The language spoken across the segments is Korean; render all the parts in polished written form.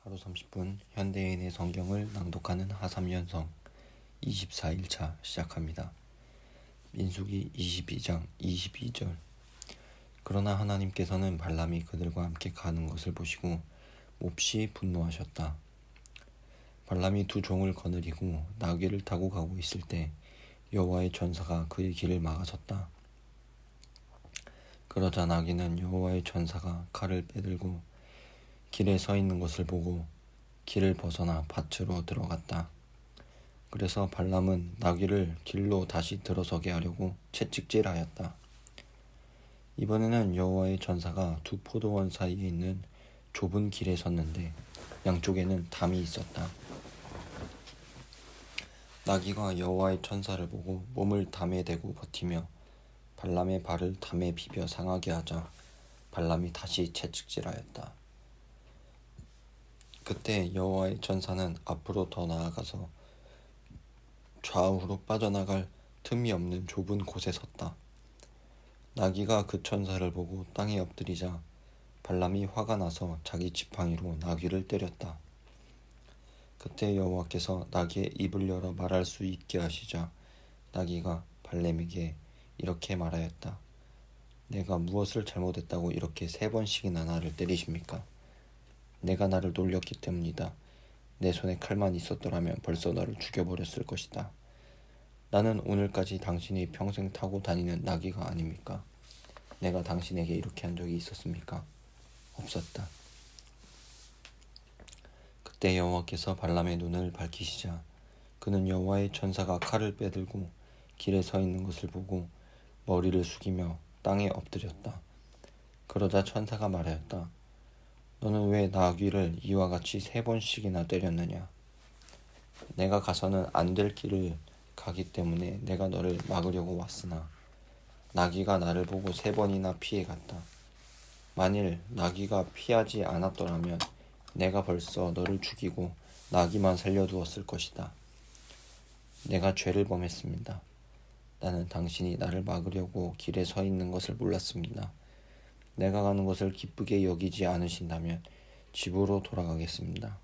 하루 30분 현대인의 성경을 낭독하는 하삼연성 24일차 시작합니다. 민수기 22장 22절. 그러나 하나님께서는 발람이 그들과 함께 가는 것을 보시고 몹시 분노하셨다. 발람이 두 종을 거느리고 나귀를 타고 가고 있을 때 여호와의 전사가 그의 길을 막아섰다. 그러자 나귀는 여호와의 전사가 칼을 빼들고 길에 서 있는 것을 보고 길을 벗어나 밭으로 들어갔다. 그래서 발람은 나귀를 길로 다시 들어서게 하려고 채찍질하였다. 이번에는 여호와의 전사가 두 포도원 사이에 있는 좁은 길에 섰는데 양쪽에는 담이 있었다. 나귀가 여호와의 천사를 보고 몸을 담에 대고 버티며 발람의 발을 담에 비벼 상하게 하자 발람이 다시 채찍질하였다. 그때 여호와의 천사는 앞으로 더 나아가서 좌우로 빠져나갈 틈이 없는 좁은 곳에 섰다. 나귀가 그 천사를 보고 땅에 엎드리자 발람이 화가 나서 자기 지팡이로 나귀를 때렸다. 그때 여호와께서 나귀의 입을 열어 말할 수 있게 하시자 나귀가 발람에게 이렇게 말하였다. 내가 무엇을 잘못했다고 이렇게 3번씩이나 나를 때리십니까? 내가 나를 놀렸기 때문이다. 내 손에 칼만 있었더라면 벌써 너를 죽여버렸을 것이다. 나는 오늘까지 당신이 평생 타고 다니는 나귀가 아닙니까? 내가 당신에게 이렇게 한 적이 있었습니까? 없었다. 그때 여호와께서 발람의 눈을 밝히시자 그는 여호와의 천사가 칼을 빼들고 길에 서 있는 것을 보고 머리를 숙이며 땅에 엎드렸다. 그러자 천사가 말하였다. 너는 왜 나귀를 이와 같이 3번씩이나 때렸느냐? 내가 가서는 안 될 길을 가기 때문에 내가 너를 막으려고 왔으나 나귀가 나를 보고 3번이나 피해갔다. 만일 나귀가 피하지 않았더라면 내가 벌써 너를 죽이고 나귀만 살려두었을 것이다. 내가 죄를 범했습니다. 나는 당신이 나를 막으려고 길에 서 있는 것을 몰랐습니다. 내가 가는 것을 기쁘게 여기지 않으신다면 집으로 돌아가겠습니다.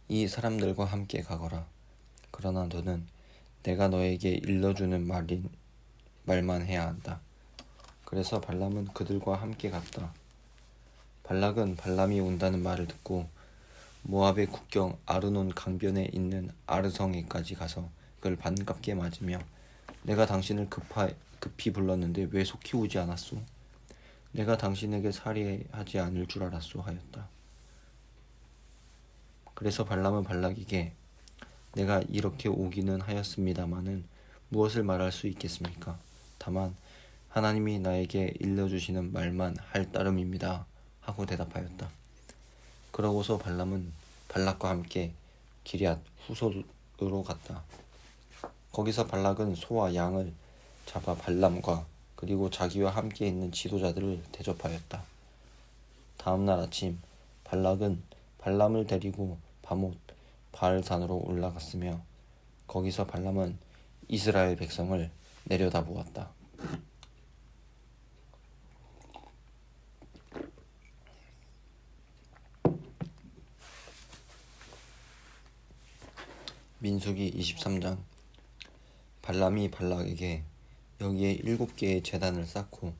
이 사람들과 함께 가거라. 그러나 너는 내가 너에게 일러주는 말만 해야 한다. 그래서 발람은 그들과 함께 갔다. 발락은 발람이 온다는 말을 듣고 모압의 국경 아르논 강변에 있는 아르성에까지 가서 그를 반갑게 맞으며 내가 당신을 급히 불렀는데 왜 속히 오지 않았소? 내가 당신에게 살해하지 않을 줄 알았소 하였다. 그래서 발람은 발락에게 내가 이렇게 오기는 하였습니다마는 무엇을 말할 수 있겠습니까? 다만 하나님이 나에게 일러주시는 말만 할 따름입니다 하고 대답하였다. 그러고서 발람은 발락과 함께 기럇 후솔으로 갔다. 거기서 발락은 소와 양을 잡아 발람과 그리고 자기와 함께 있는 지도자들을 대접하였다. 다음날 아침 발락은 발람을 데리고 바못 바알산으로 올라갔으며 거기서 발람은 이스라엘 백성을 내려다보았다. 민수기 23장. 발람이 발락에게 여기에 7개의 제단을 쌓고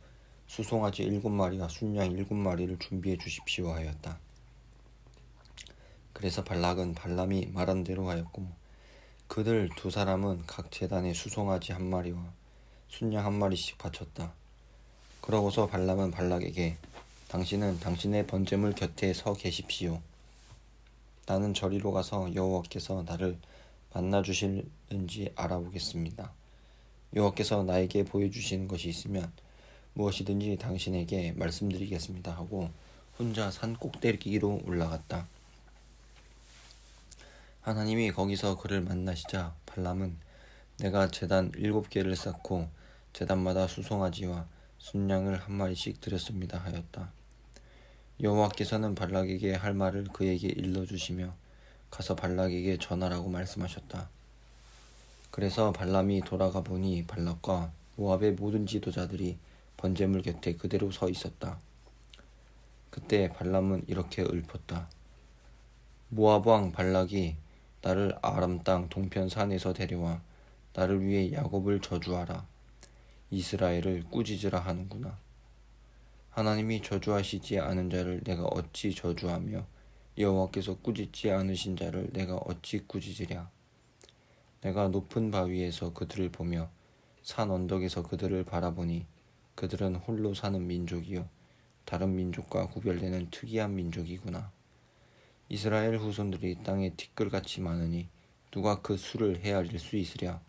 수송아지 7마리와 순양 7마리를 준비해 주십시오 하였다. 그래서 발락은 발람이 말한 대로 하였고 그들 2사람은 각 제단에 수송아지 1마리와 순양 1마리씩 바쳤다. 그러고서 발람은 발락에게 당신은 당신의 번제물 곁에 서 계십시오. 나는 저리로 가서 여호와께서 나를 만나주실는지 알아보겠습니다. 여호와께서 나에게 보여주시는 것이 있으면 무엇이든지 당신에게 말씀드리겠습니다 하고 혼자 산 꼭대기로 올라갔다. 하나님이 거기서 그를 만나시자 발람은 내가 제단 7개를 쌓고 제단마다 수송아지와 순양을 1마리씩 드렸습니다 하였다. 여호와께서는 발락에게 할 말을 그에게 일러주시며 가서 발락에게 전하라고 말씀하셨다. 그래서 발람이 돌아가 보니 발락과 모압의 모든 지도자들이 번제물 곁에 그대로 서 있었다. 그때 발람은 이렇게 읊었다. 모압 왕 발락이 나를 아람 땅 동편 산에서 데려와 나를 위해 야곱을 저주하라. 이스라엘을 꾸짖으라 하는구나. 하나님이 저주하시지 않은 자를 내가 어찌 저주하며 여호와께서 꾸짖지 않으신 자를 내가 어찌 꾸짖으랴. 내가 높은 바위에서 그들을 보며 산 언덕에서 그들을 바라보니 그들은 홀로 사는 민족이요 다른 민족과 구별되는 특이한 민족이구나. 이스라엘 후손들이 땅에 티끌같이 많으니 누가 그 수를 헤아릴 수 있으랴.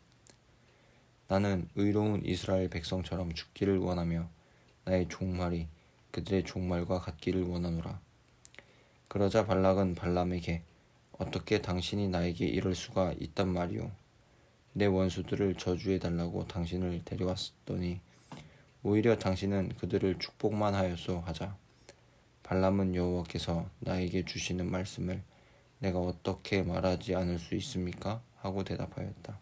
나는 의로운 이스라엘 백성처럼 죽기를 원하며 나의 종말이 그들의 종말과 같기를 원하노라. 그러자 발락은 발람에게 어떻게 당신이 나에게 이럴 수가 있단 말이오. 내 원수들을 저주해달라고 당신을 데려왔더니 오히려 당신은 그들을 축복만 하였소 하자. 발람은 여호와께서 나에게 주시는 말씀을 내가 어떻게 말하지 않을 수 있습니까? 하고 대답하였다.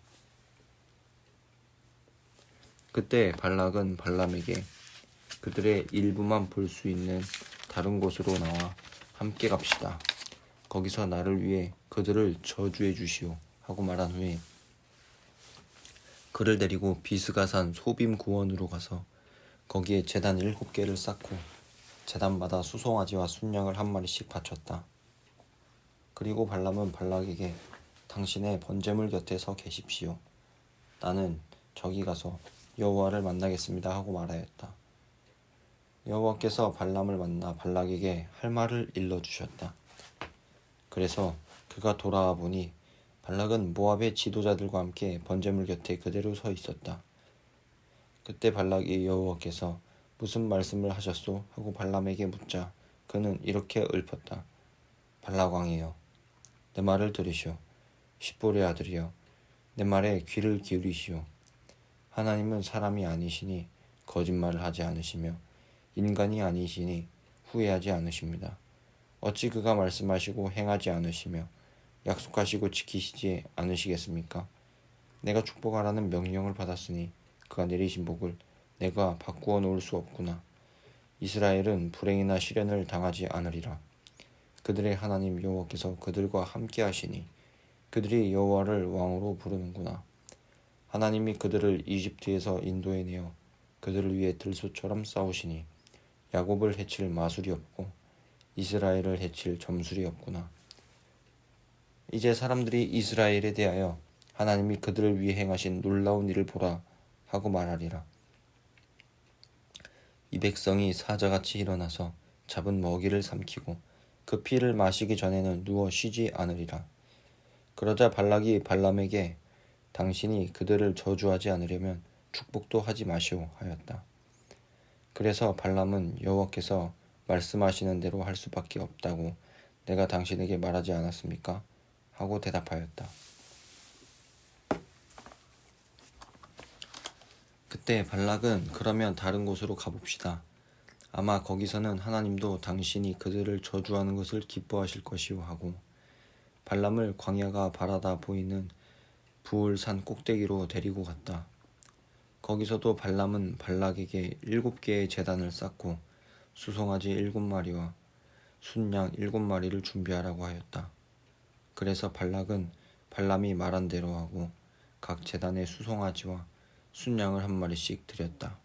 그때 발락은 발람에게 그들의 일부만 볼 수 있는 다른 곳으로 나와 함께 갑시다. 거기서 나를 위해 그들을 저주해 주시오 하고 말한 후에 그를 데리고 비스가산 소빔 구원으로 가서 거기에 제단 7개를 쌓고 제단마다 수송아지와 순양을 한 마리씩 바쳤다. 그리고 발람은 발락에게 당신의 번제물 곁에 서 계십시오. 나는 저기 가서 여호와를 만나겠습니다 하고 말하였다. 여호와께서 발람을 만나 발락에게 할 말을 일러주셨다. 그래서 그가 돌아와 보니 발락은 모압의 지도자들과 함께 번제물 곁에 그대로 서 있었다. 그때 발락이 여호와께서 무슨 말씀을 하셨소? 하고 발람에게 묻자 그는 이렇게 읊었다. 발락 왕이여, 내 말을 들으시오. 십볼의 아들이여, 내 말에 귀를 기울이시오. 하나님은 사람이 아니시니 거짓말을 하지 않으시며 인간이 아니시니 후회하지 않으십니다. 어찌 그가 말씀하시고 행하지 않으시며 약속하시고 지키시지 않으시겠습니까? 내가 축복하라는 명령을 받았으니 그가 내리신 복을 내가 바꾸어 놓을 수 없구나. 이스라엘은 불행이나 시련을 당하지 않으리라. 그들의 하나님 여호와께서 그들과 함께 하시니 그들이 여호와를 왕으로 부르는구나. 하나님이 그들을 이집트에서 인도해내어 그들을 위해 들소처럼 싸우시니 야곱을 해칠 마술이 없고 이스라엘을 해칠 점술이 없구나. 이제 사람들이 이스라엘에 대하여 하나님이 그들을 위해 행하신 놀라운 일을 보라 하고 말하리라. 이 백성이 사자같이 일어나서 잡은 먹이를 삼키고 그 피를 마시기 전에는 누워 쉬지 않으리라. 그러자 발락이 발람에게 당신이 그들을 저주하지 않으려면 축복도 하지 마시오 하였다. 그래서 발람은 여호와께서 말씀하시는 대로 할 수밖에 없다고 내가 당신에게 말하지 않았습니까? 하고 대답하였다. 그때 발락은 그러면 다른 곳으로 가봅시다. 아마 거기서는 하나님도 당신이 그들을 저주하는 것을 기뻐하실 것이오 하고 발람을 광야가 바라다 보이는 부올산 꼭대기로 데리고 갔다. 거기서도 발람은 발락에게 7개의 제단을 쌓고 수송아지 7마리와 순양 7마리를 준비하라고 하였다. 그래서 발락은 발람이 말한 대로 하고 각 제단에 수송아지와 순양을 한 마리씩 드렸다.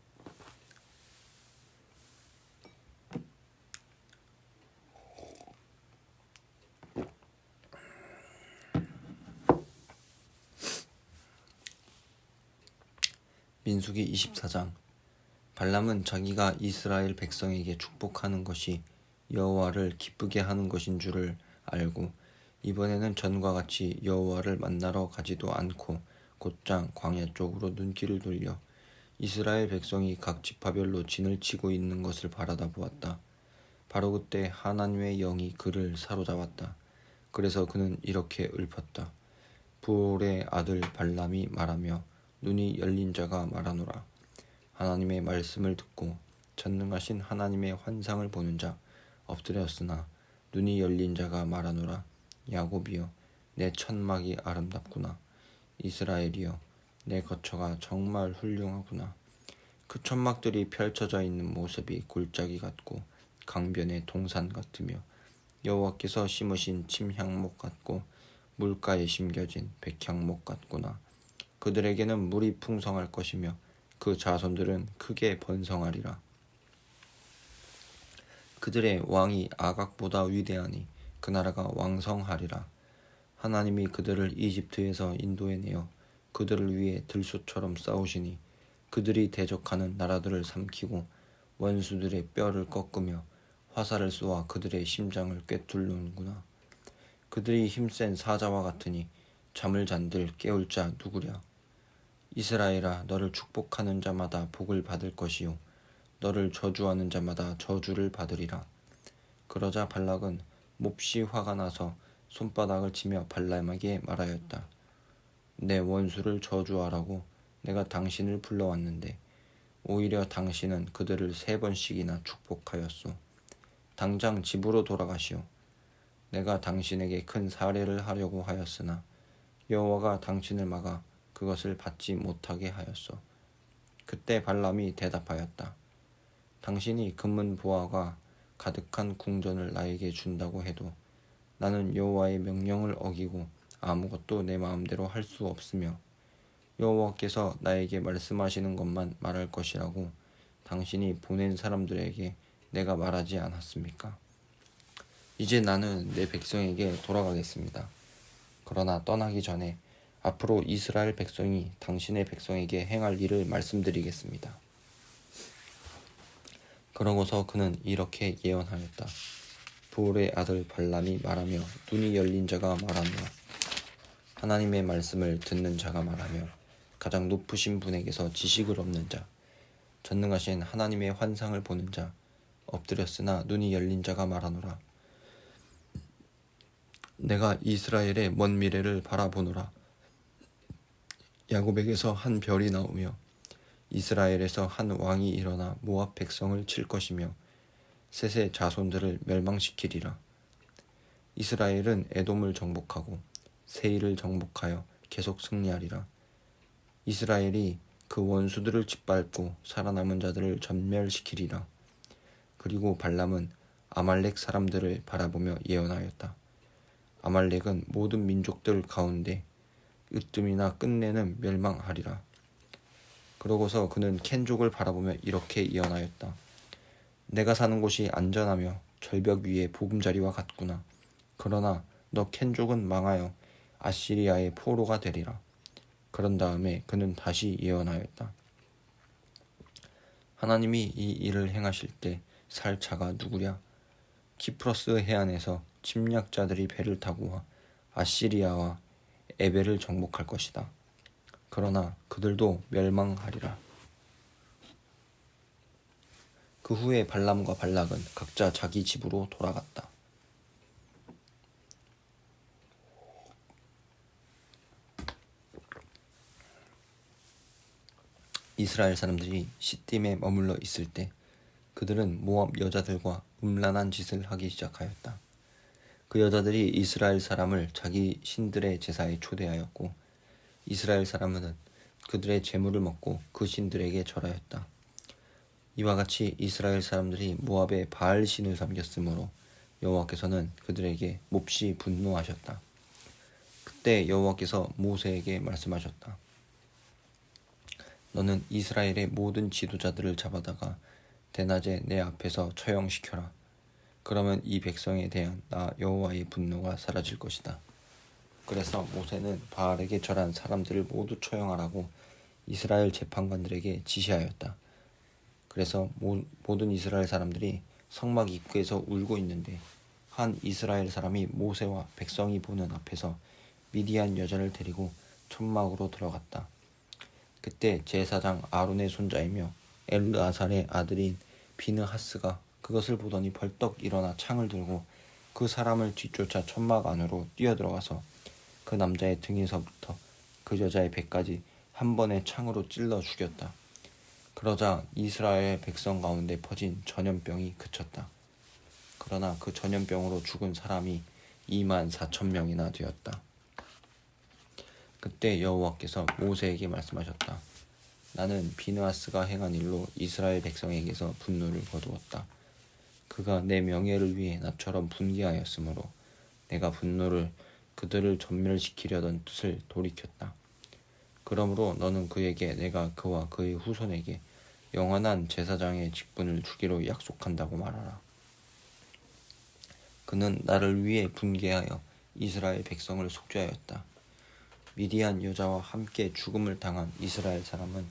민수기 24장. 발람은 자기가 이스라엘 백성에게 축복하는 것이 여호와를 기쁘게 하는 것인 줄을 알고 이번에는 전과 같이 여호와를 만나러 가지도 않고 곧장 광야 쪽으로 눈길을 돌려 이스라엘 백성이 각 지파별로 진을 치고 있는 것을 바라다 보았다. 바로 그때 하나님의 영이 그를 사로잡았다. 그래서 그는 이렇게 읊었다. 부올의 아들 발람이 말하며 눈이 열린 자가 말하노라. 하나님의 말씀을 듣고 전능하신 하나님의 환상을 보는 자 엎드렸으나 눈이 열린 자가 말하노라. 야곱이여, 내 천막이 아름답구나. 이스라엘이여, 내 거처가 정말 훌륭하구나. 그 천막들이 펼쳐져 있는 모습이 골짜기 같고 강변의 동산 같으며 여호와께서 심으신 침향목 같고 물가에 심겨진 백향목 같구나. 그들에게는 물이 풍성할 것이며 그 자손들은 크게 번성하리라. 그들의 왕이 아각보다 위대하니 그 나라가 왕성하리라. 하나님이 그들을 이집트에서 인도해내어 그들을 위해 들소처럼 싸우시니 그들이 대적하는 나라들을 삼키고 원수들의 뼈를 꺾으며 화살을 쏘아 그들의 심장을 꿰뚫는구나. 그들이 힘센 사자와 같으니 잠을 잔들 깨울 자 누구랴. 이스라엘아, 너를 축복하는 자마다 복을 받을 것이요 너를 저주하는 자마다 저주를 받으리라. 그러자 발락은 몹시 화가 나서 손바닥을 치며 발람에게 말하였다. 내 원수를 저주하라고 내가 당신을 불러왔는데 오히려 당신은 그들을 3번씩이나 축복하였소. 당장 집으로 돌아가시오. 내가 당신에게 큰 사례를 하려고 하였으나 여호와가 당신을 막아 그것을 받지 못하게 하였소. 그때 발람이 대답하였다. 당신이 금은 보화가 가득한 궁전을 나에게 준다고 해도 나는 여호와의 명령을 어기고 아무것도 내 마음대로 할 수 없으며 여호와께서 나에게 말씀하시는 것만 말할 것이라고 당신이 보낸 사람들에게 내가 말하지 않았습니까? 이제 나는 내 백성에게 돌아가겠습니다. 그러나 떠나기 전에 앞으로 이스라엘 백성이 당신의 백성에게 행할 일을 말씀드리겠습니다. 그러고서 그는 이렇게 예언하였다. 보울의 아들 발람이 말하며 눈이 열린 자가 말하며 하나님의 말씀을 듣는 자가 말하며 가장 높으신 분에게서 지식을 얻는 자, 전능하신 하나님의 환상을 보는 자, 엎드렸으나 눈이 열린 자가 말하노라. 내가 이스라엘의 먼 미래를 바라보노라. 야곱에게서 한 별이 나오며 이스라엘에서 한 왕이 일어나 모압 백성을 칠 것이며 셋의 자손들을 멸망시키리라. 이스라엘은 에돔을 정복하고 세일을 정복하여 계속 승리하리라. 이스라엘이 그 원수들을 짓밟고 살아남은 자들을 전멸시키리라. 그리고 발람은 아말렉 사람들을 바라보며 예언하였다. 아말렉은 모든 민족들 가운데 으뜸이나 끝내는 멸망하리라. 그러고서 그는 켄족을 바라보며 이렇게 예언하였다. 내가 사는 곳이 안전하며 절벽 위의 보금자리와 같구나. 그러나 너 켄족은 망하여 아시리아의 포로가 되리라. 그런 다음에 그는 다시 예언하였다. 하나님이 이 일을 행하실 때 살 자가 누구랴? 키프로스 해안에서 침략자들이 배를 타고 와 아시리아와 에벨을 정복할 것이다. 그러나 그들도 멸망하리라. 그 후에 발람과 발락은 각자 자기 집으로 돌아갔다. 이스라엘 사람들이 시딤에 머물러 있을 때 그들은 모압 여자들과 음란한 짓을 하기 시작하였다. 그 여자들이 이스라엘 사람을 자기 신들의 제사에 초대하였고 이스라엘 사람은 그들의 재물을 먹고 그 신들에게 절하였다. 이와 같이 이스라엘 사람들이 모압의 바알 신을 섬겼으므로 여호와께서는 그들에게 몹시 분노하셨다. 그때 여호와께서 모세에게 말씀하셨다. 너는 이스라엘의 모든 지도자들을 잡아다가 대낮에 내 앞에서 처형시켜라. 그러면 이 백성에 대한 나 여호와의 분노가 사라질 것이다. 그래서 모세는 바알에게 절한 사람들을 모두 처형하라고 이스라엘 재판관들에게 지시하였다. 그래서 모든 이스라엘 사람들이 성막 입구에서 울고 있는데 한 이스라엘 사람이 모세와 백성이 보는 앞에서 미디안 여자를 데리고 천막으로 들어갔다. 그때 제사장 아론의 손자이며 엘르아살의 아들인 비느하스가 그것을 보더니 벌떡 일어나 창을 들고 그 사람을 뒤쫓아 천막 안으로 뛰어들어가서 그 남자의 등에서부터 그 여자의 배까지 한 번에 창으로 찔러 죽였다. 그러자 이스라엘 백성 가운데 퍼진 전염병이 그쳤다. 그러나 그 전염병으로 죽은 사람이 24,000명이나 되었다. 그때 여호와께서 모세에게 말씀하셨다. 나는 비느하스가 행한 일로 이스라엘 백성에게서 분노를 거두었다. 그가 내 명예를 위해 나처럼 분개하였으므로 내가 분노를 그들을 전멸시키려던 뜻을 돌이켰다. 그러므로 너는 그에게 내가 그와 그의 후손에게 영원한 제사장의 직분을 주기로 약속한다고 말하라. 그는 나를 위해 분개하여 이스라엘 백성을 속죄하였다. 미디안 여자와 함께 죽음을 당한 이스라엘 사람은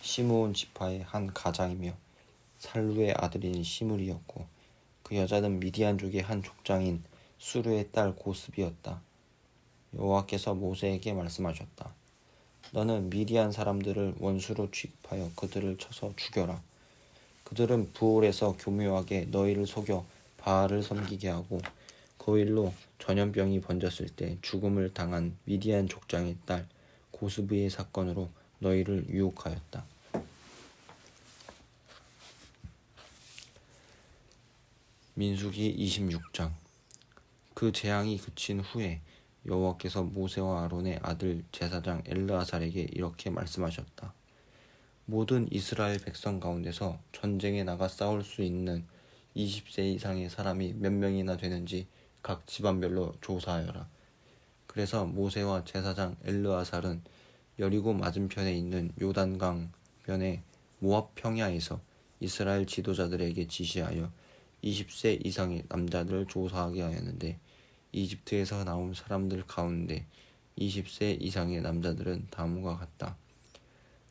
시므온 지파의 한 가장이며 살루의 아들인 시므리였고 그 여자는 미디안족의 한 족장인 수르의 딸 고스비였다. 여호와께서 모세에게 말씀하셨다. 너는 미디안 사람들을 원수로 취급하여 그들을 쳐서 죽여라. 그들은 부올에서 교묘하게 너희를 속여 바알을 섬기게 하고 그 일로 전염병이 번졌을 때 죽음을 당한 미디안 족장의 딸 고스비의 사건으로 너희를 유혹하였다. 민수기 26장. 그 재앙이 그친 후에 여호와께서 모세와 아론의 아들 제사장 엘르아살에게 이렇게 말씀하셨다. 모든 이스라엘 백성 가운데서 전쟁에 나가 싸울 수 있는 20세 이상의 사람이 몇 명이나 되는지 각 집안별로 조사하여라. 그래서 모세와 제사장 엘르아살은 여리고 맞은편에 있는 요단강 변의 모압 평야에서 이스라엘 지도자들에게 지시하여 20세 이상의 남자들을 조사하게 하였는데 이집트에서 나온 사람들 가운데 20세 이상의 남자들은 다음과 같다.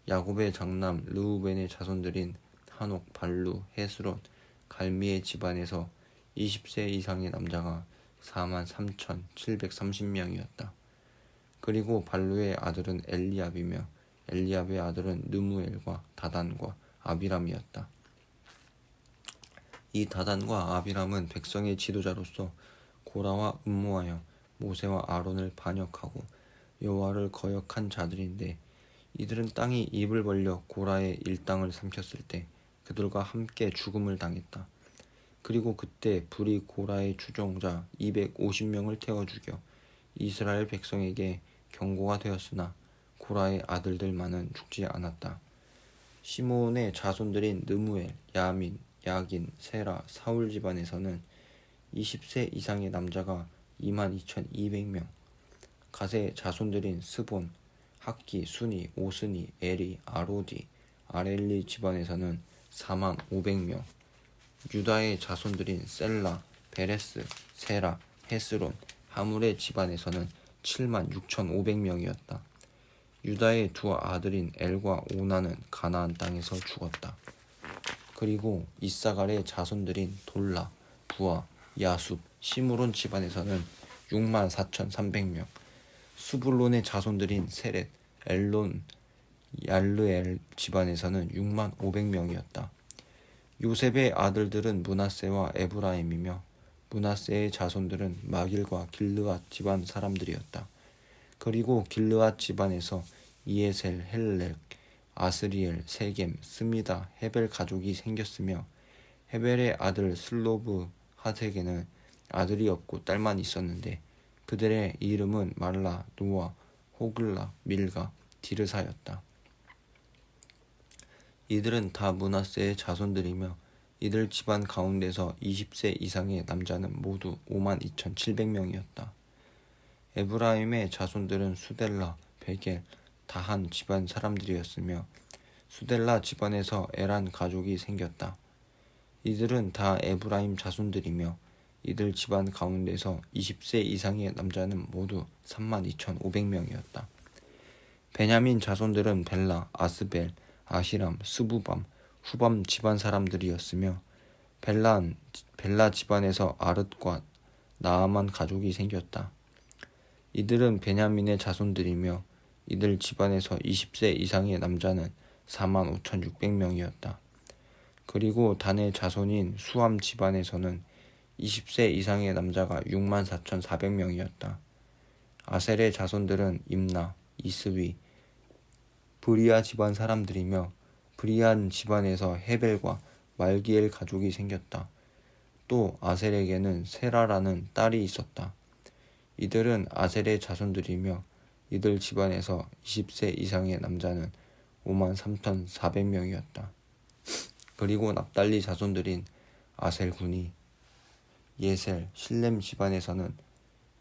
야곱의 장남 르우벤의 자손들인 한옥, 발루, 헤스론, 갈미의 집안에서 20세 이상의 남자가 43,730명이었다. 그리고 발루의 아들은 엘리압이며 엘리압의 아들은 느무엘과 다단과 아비람이었다. 이 다단과 아비람은 백성의 지도자로서 고라와 음모하여 모세와 아론을 반역하고 여호와를 거역한 자들인데 이들은 땅이 입을 벌려 고라의 일당을 삼켰을 때 그들과 함께 죽음을 당했다. 그리고 그때 불이 고라의 추종자 250명을 태워 죽여 이스라엘 백성에게 경고가 되었으나 고라의 아들들만은 죽지 않았다. 시므온의 자손들인 느무엘, 야민, 야긴, 세라, 사울 집안에서는 20세 이상의 남자가 22,200명, 갓의 자손들인 스본, 학기, 순이, 오스니, 에리, 아로디, 아렐리 집안에서는 45,000명, 유다의 자손들인 셀라, 베레스, 세라, 헤스론, 하물의 집안에서는 76,500명이었다. 유다의 두 아들인 엘과 오나는 가나안 땅에서 죽었다. 그리고 이사갈의 자손들인 돌라, 부아, 야숲, 시므론 집안에서는 64,300명, 수불론의 자손들인 세렛, 엘론, 얄르엘 집안에서는 65,000명이었다. 요셉의 아들들은 므낫세와 에브라임이며 므낫세의 자손들은 마길과 길르앗 집안 사람들이었다. 그리고 길르앗 집안에서 이에셀, 헬렉, 아스리엘, 세겜, 스미다, 헤벨 가족이 생겼으며 헤벨의 아들 슬로브 하색에는 아들이 없고 딸만 있었는데 그들의 이름은 말라, 노아, 호글라, 밀가, 디르사였다. 이들은 다 므낫세의 자손들이며 이들 집안 가운데서 20세 이상의 남자는 모두 52,700명이었다. 에브라임의 자손들은 수델라, 베겔, 다한 집안 사람들이었으며 수델라 집안에서 에란 가족이 생겼다. 이들은 다 에브라임 자손들이며 이들 집안 가운데서 20세 이상의 남자는 모두 32,500명이었다. 베냐민 자손들은 벨라, 아스벨, 아히람, 스부밤, 후밤 집안 사람들이었으며 벨라 집안에서 아릇과 나아만 가족이 생겼다. 이들은 베냐민의 자손들이며 이들 집안에서 20세 이상의 남자는 45,600명이었다. 그리고 단의 자손인 수함 집안에서는 20세 이상의 남자가 64,400명이었다. 아셀의 자손들은 임나, 이스위, 브리아 집안 사람들이며 브리안 집안에서 헤벨과 말기엘 가족이 생겼다. 또 아셀에게는 세라라는 딸이 있었다. 이들은 아셀의 자손들이며 이들 집안에서 20세 이상의 남자는 53,400명이었다. 그리고 납달리 자손들인 아셀군이 예셀, 실렘 집안에서는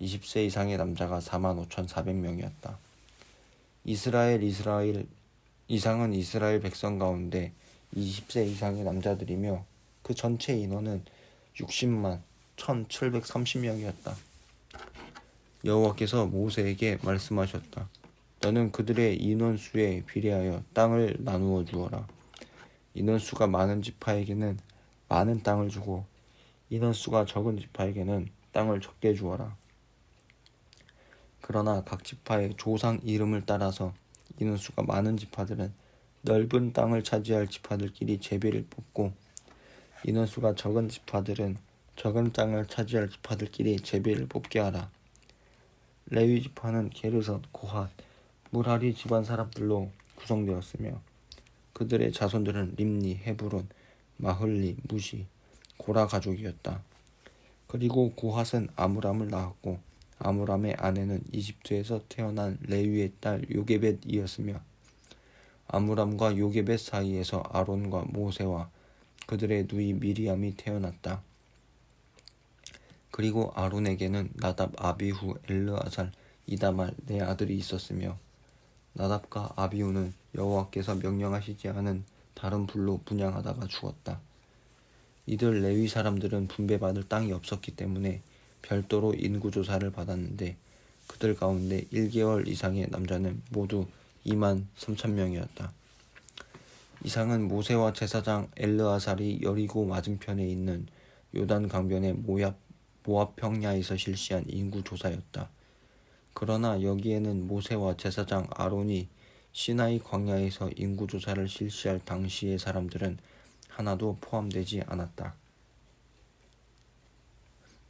20세 이상의 남자가 45,400명이었다. 이상은 이스라엘 백성 가운데 20세 이상의 남자들이며 그 전체 인원은 60만 1,730명이었다. 여호와께서 모세에게 말씀하셨다. 너는 그들의 인원수에 비례하여 땅을 나누어 주어라. 인원수가 많은 지파에게는 많은 땅을 주고 인원수가 적은 지파에게는 땅을 적게 주어라. 그러나 각 지파의 조상 이름을 따라서 인원수가 많은 지파들은 넓은 땅을 차지할 지파들끼리 제비를 뽑고 인원수가 적은 지파들은 적은 땅을 차지할 지파들끼리 제비를 뽑게 하라. 레위 지파는 게르손, 고핫, 무라리 집안 사람들로 구성되었으며 그들의 자손들은 림니, 헤브론, 마흘리, 무시, 고라 가족이었다. 그리고 고핫은 아므람을 낳았고 아므람의 아내는 이집트에서 태어난 레위의 딸 요게벳이었으며 아므람과 요게벳 사이에서 아론과 모세와 그들의 누이 미리암이 태어났다. 그리고 아론에게는 나답, 아비후, 엘르아살, 이다말 네 아들이 있었으며 나답과 아비후는 여호와께서 명령하시지 않은 다른 불로 분향하다가 죽었다. 이들 레위 사람들은 분배받을 땅이 없었기 때문에 별도로 인구조사를 받았는데 그들 가운데 1개월 이상의 남자는 모두 23,000명이었다. 이상은 모세와 제사장 엘르아살이 여리고 맞은편에 있는 요단 강변의 모압 평야에서 실시한 인구조사였다. 그러나 여기에는 모세와 제사장 아론이 시나이 광야에서 인구조사를 실시할 당시의 사람들은 하나도 포함되지 않았다.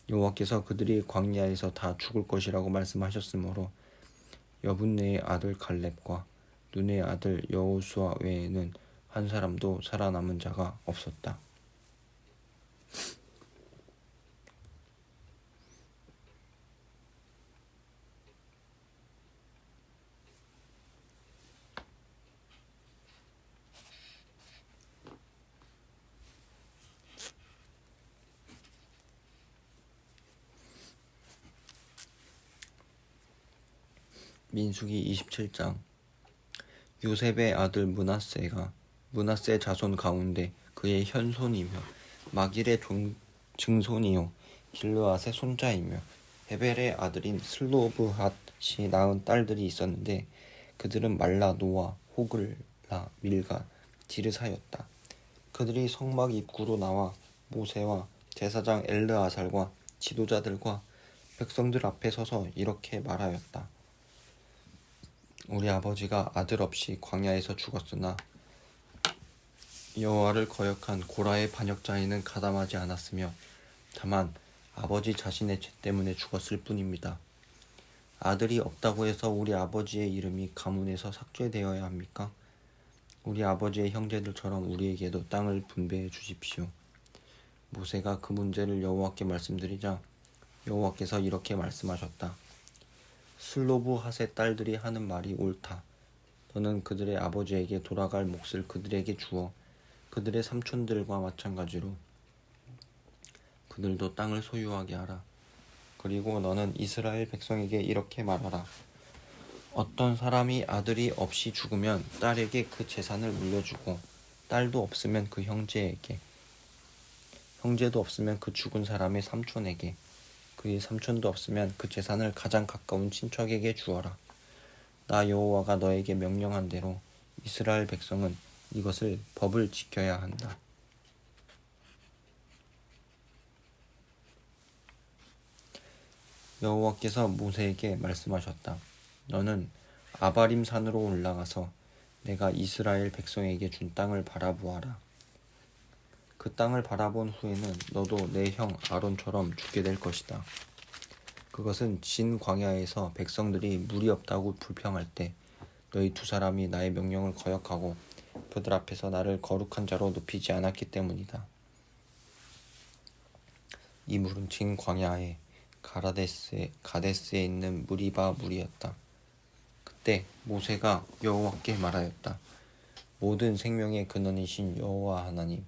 여호와께서 그들이 광야에서 다 죽을 것이라고 말씀하셨으므로 여분네의 아들 갈렙과 눈의 아들 여호수아 외에는 한 사람도 살아남은 자가 없었다. 민수기 27장. 요셉의 아들 므낫세 자손 가운데 그의 현손이며 마길의 증손이요 길르앗의 손자이며 헤벨의 아들인 슬로브핫이 낳은 딸들이 있었는데 그들은 말라, 노아, 호글라, 밀가, 디르사였다. 그들이 성막 입구로 나와 모세와 제사장 엘르아살과 지도자들과 백성들 앞에 서서 이렇게 말하였다. 우리 아버지가 아들 없이 광야에서 죽었으나 여호와를 거역한 고라의 반역자에는 가담하지 않았으며 다만 아버지 자신의 죄 때문에 죽었을 뿐입니다. 아들이 없다고 해서 우리 아버지의 이름이 가문에서 삭제되어야 합니까? 우리 아버지의 형제들처럼 우리에게도 땅을 분배해 주십시오. 모세가 그 문제를 여호와께 말씀드리자 여호와께서 이렇게 말씀하셨다. 슬로브핫의 딸들이 하는 말이 옳다. 너는 그들의 아버지에게 돌아갈 몫을 그들에게 주어 그들의 삼촌들과 마찬가지로 그들도 땅을 소유하게 하라. 그리고 너는 이스라엘 백성에게 이렇게 말하라. 어떤 사람이 아들이 없이 죽으면 딸에게 그 재산을 물려주고 딸도 없으면 그 형제에게 형제도 없으면 그 죽은 사람의 삼촌에게 그의 삼촌도 없으면 그 재산을 가장 가까운 친척에게 주어라. 나 여호와가 너에게 명령한 대로 이스라엘 백성은 이것을 법을 지켜야 한다. 여호와께서 모세에게 말씀하셨다. 너는 아바림 산으로 올라가서 내가 이스라엘 백성에게 준 땅을 바라보아라. 그 땅을 바라본 후에는 너도 내 형 아론처럼 죽게 될 것이다. 그것은 진 광야에서 백성들이 물이 없다고 불평할 때 너희 두 사람이 나의 명령을 거역하고 그들 앞에서 나를 거룩한 자로 높이지 않았기 때문이다. 이 물은 진 광야에 가데스에 있는 무리바 물이었다. 그때 모세가 여호와께 말하였다. 모든 생명의 근원이신 여호와 하나님,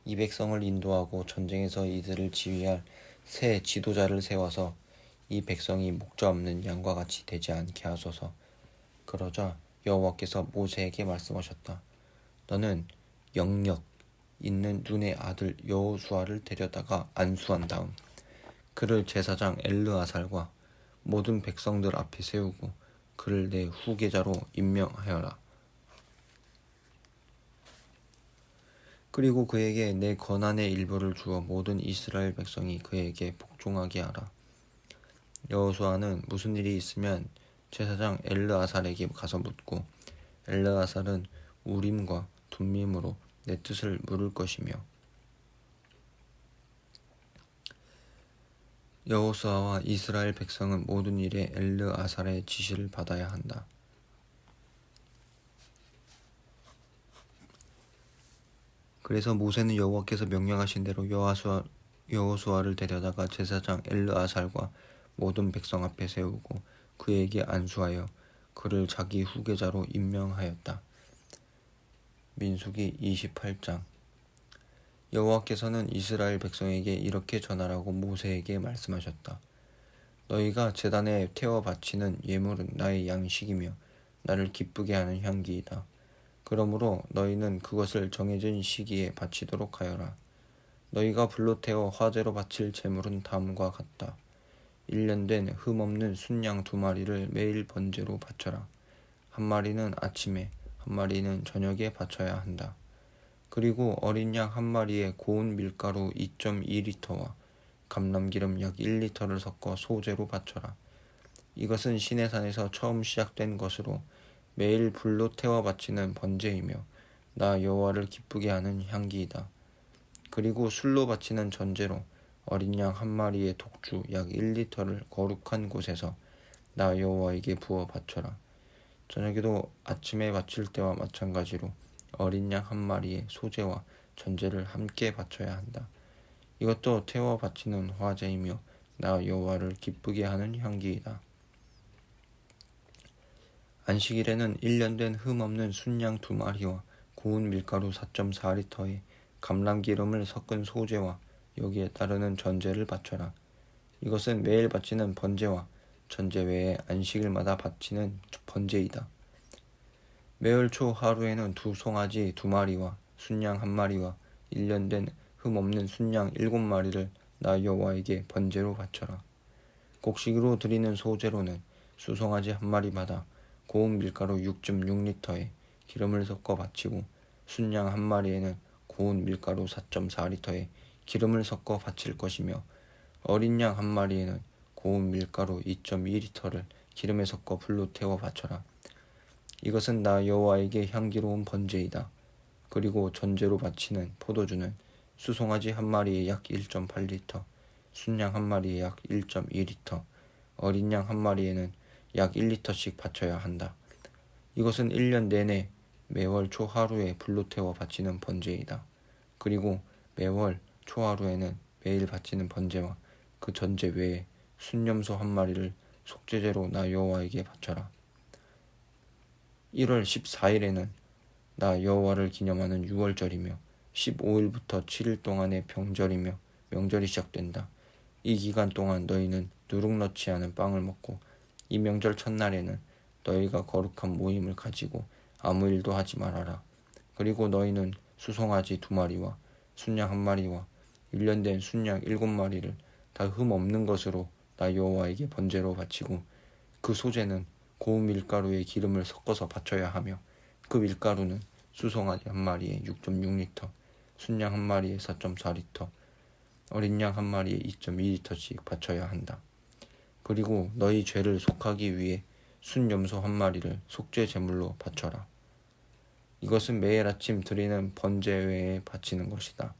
이 백성을 인도하고 전쟁에서 이들을 지휘할 새 지도자를 세워서 이 백성이 목자 없는 양과 같이 되지 않게 하소서. 그러자 여호와께서 모세에게 말씀하셨다. 너는 영력 있는 눈의 아들 여호수아를 데려다가 안수한 다음 그를 제사장 엘르아살과 모든 백성들 앞에 세우고 그를 내 후계자로 임명하여라. 그리고 그에게 내 권한의 일부를 주어 모든 이스라엘 백성이 그에게 복종하게 하라. 여호수아는 무슨 일이 있으면 제사장 엘르아살에게 가서 묻고 엘르아살은 우림과 둠밈으로 내 뜻을 물을 것이며 여호수아와 이스라엘 백성은 모든 일에 엘르아살의 지시를 받아야 한다. 그래서 모세는 여호와께서 명령하신 대로 여호수아를 데려다가 제사장 엘르아살과 모든 백성 앞에 세우고 그에게 안수하여 그를 자기 후계자로 임명하였다. 민수기 28장. 여호와께서는 이스라엘 백성에게 이렇게 전하라고 모세에게 말씀하셨다. 너희가 제단에 태워 바치는 예물은 나의 양식이며 나를 기쁘게 하는 향기이다. 그러므로 너희는 그것을 정해진 시기에 바치도록 하여라. 너희가 불로 태워 화제로 바칠 제물은 다음과 같다. 1년 된 흠없는 순양 2마리를 매일 번제로 바쳐라. 한 마리는 아침에, 한 마리는 저녁에 바쳐야 한다. 그리고 어린 양 한 마리에 고운 밀가루 2.2리터와 감람기름 약 1리터를 섞어 소제로 바쳐라. 이것은 시내산에서 처음 시작된 것으로 매일 불로 태워 바치는 번제이며 나 여호와를 기쁘게 하는 향기이다. 그리고 술로 바치는 전제로 어린 양 한 마리의 독주 약 1리터를 거룩한 곳에서 나 여호와에게 부어 바쳐라. 저녁에도 아침에 바칠 때와 마찬가지로 어린 양 한 마리의 소제와 전제를 함께 바쳐야 한다. 이것도 태워 바치는 화제이며 나 여호와를 기쁘게 하는 향기이다. 안식일에는 1년 된 흠없는 순양 2마리와 고운 밀가루 4.4리터에 감람기름을 섞은 소제와 여기에 따르는 전제를 바쳐라. 이것은 매일 바치는 번제와 전제 외에 안식일마다 바치는 번제이다. 매월 초 하루에는 2송아지 2마리와 순양 1마리와 1년 된 흠없는 순양 7마리를 나 여호와에게 번제로 바쳐라. 곡식으로 드리는 소제로는 수송아지 1마리마다 고운 밀가루 6.6리터에 기름을 섞어 바치고 순양 1마리에는 고운 밀가루 4.4리터에 기름을 섞어 바칠 것이며 어린 양 1마리에는 고운 밀가루 2.2리터를 기름에 섞어 불로 태워 바쳐라. 이것은 나 여호와에게 향기로운 번제이다. 그리고 전제로 바치는 포도주는 수송아지 1마리에 약 1.8리터, 순양 1마리에 약 1.2리터, 어린 양 1마리에는 약 1리터씩 바쳐야 한다. 이것은 1년 내내 매월 초 하루에 불로 태워 바치는 번제이다. 그리고 매월 초 하루에는 매일 바치는 번제와 그 전제 외에 순염소 1마리를 속죄제로 나 여호와에게 바쳐라. 1월 14일에는 나 여호와를 기념하는 6월절이며 15일부터 7일 동안의 병절이며 명절이 시작된다. 이 기간 동안 너희는 누룩 넣지 않은 빵을 먹고 이 명절 첫날에는 너희가 거룩한 모임을 가지고 아무 일도 하지 말아라. 그리고 너희는 수송아지 2마리와 순양 1마리와 1년 된 순양 7마리를 다 흠 없는 것으로 나 여호와에게 번제로 바치고 그 소제는 고운 밀가루에 기름을 섞어서 바쳐야 하며 그 밀가루는 수송아지 1마리에 6.6리터, 순양 1마리에 4.4리터, 어린 양 1마리에 2.2리터씩 바쳐야 한다. 그리고 너희 죄를 속하기 위해 순염소 1마리를 속죄 제물로 바쳐라. 이것은 매일 아침 드리는 번제 외에 바치는 것이다.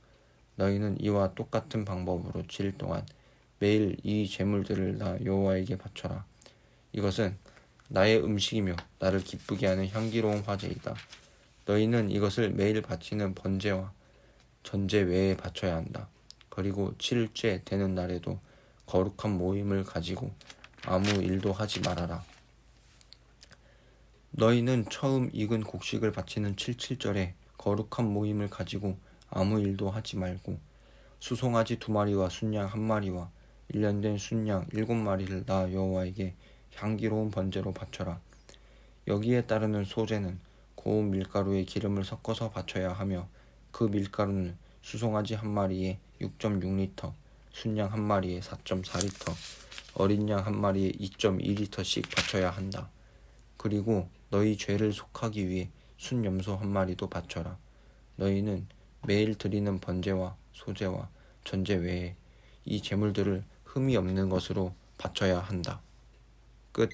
너희는 이와 똑같은 방법으로 7일 동안 매일 이 제물들을 나 여호와에게 바쳐라. 이것은 나의 음식이며 나를 기쁘게 하는 향기로운 화제이다. 너희는 이것을 매일 바치는 번제와 전제 외에 바쳐야 한다. 그리고 7일째 되는 날에도 거룩한 모임을 가지고 아무 일도 하지 말아라. 너희는 처음 익은 곡식을 바치는 77절에 거룩한 모임을 가지고 아무 일도 하지 말고 수송아지 2마리와 순양 1마리와 1년 된 순양 7마리를 나 여호와에게 향기로운 번제로 바쳐라. 여기에 따르는 소제는 고운 밀가루에 기름을 섞어서 바쳐야 하며 그 밀가루는 수송아지 1마리에 6.6리터, 순양 1마리에 4.4리터, 어린 양 1마리에 2.2리터씩 바쳐야 한다. 그리고 너희 죄를 속하기 위해 순염소 1마리도 바쳐라. 너희는 매일 드리는 번제와 소제와 전제 외에 이 제물들을 흠이 없는 것으로 바쳐야 한다. 끝.